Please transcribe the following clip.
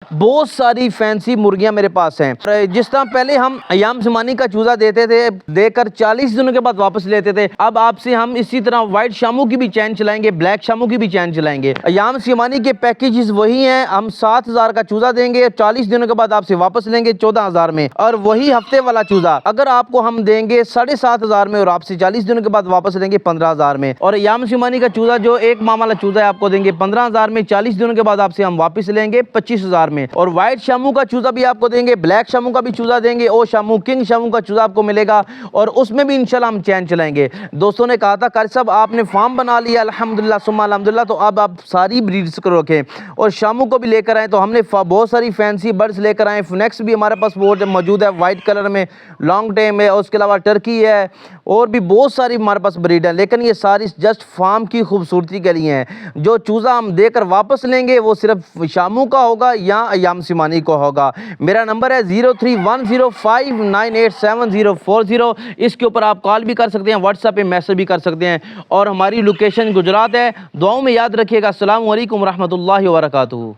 بہت ساری فینسی مرغیاں میرے پاس ہیں۔ جس طرح پہلے ہم ایام سمانی کا چوزا دیتے تھے، دے کر 40 دنوں کے بعد واپس لیتے تھے، اب آپ سے ہم اسی طرح وائٹ شامو کی بھی چین چلائیں گے، بلیک شامو کی بھی چین چلائیں گے۔ ایام سمانی کے پیکیجز وہی ہیں، ہم 7,000 کا چوزا دیں گے، 40 دنوں کے بعد آپ سے واپس لیں گے 14,000 میں، اور وہی ہفتے والا چوزا اگر آپ کو ہم دیں گے 7,500 میں، اور آپ سے 40 دنوں کے بعد واپس لیں گے 15,000 میں۔ اور ایام سمانی کا چوزا جو ایک ماہ والا چوزا ہے آپ کو دیں گے 15,000 میں، 40 دنوں کے بعد آپ سے ہم واپس لیں گے 25,000 میں۔ اور وائٹ شامو کا چوزا بھی آپ کو دیں گے، بلیک شامو کا بھی چوزا دیں گے، او شامو کنگ شامو کا چوزا آپ کو ملے گا، اور اس میں بھی انشاءاللہ ہم چین چلائیں گے۔ دوستوں نے کہا تھا قاری صاحب آپ نے فارم بنا لیا الحمدللہ ثم الحمدللہ، تو اب آپ ساری بریڈز کو رکھیں اور شامو کو بھی لے کر آئیں۔ تو ہم نے بہت ساری فینسی برڈز لے کر آئے، فنیکس بھی ہمارے پاس موجود ہے وائٹ کلر میں، لانگ ٹیم ہے، اور اس کے علاوہ ٹرکی ہے، اور بھی بہت ساری ہمارے پاس بریڈ ہیں، لیکن یہ ساری جسٹ فارم کی خوبصورتی کے لیے ہیں۔ جو چوزا ہم دے کر واپس لیں گے وہ صرف شامو کا ہوگا یا ایام سمانی کو ہوگا۔ میرا نمبر ہے 0310598740، اس کے اوپر آپ کال بھی کر سکتے ہیں، واٹس ایپ پہ میسج بھی کر سکتے ہیں، اور ہماری لوکیشن گجرات ہے۔ دعاؤں میں یاد رکھیے گا۔ السلام علیکم ورحمۃ اللہ وبرکاتہ۔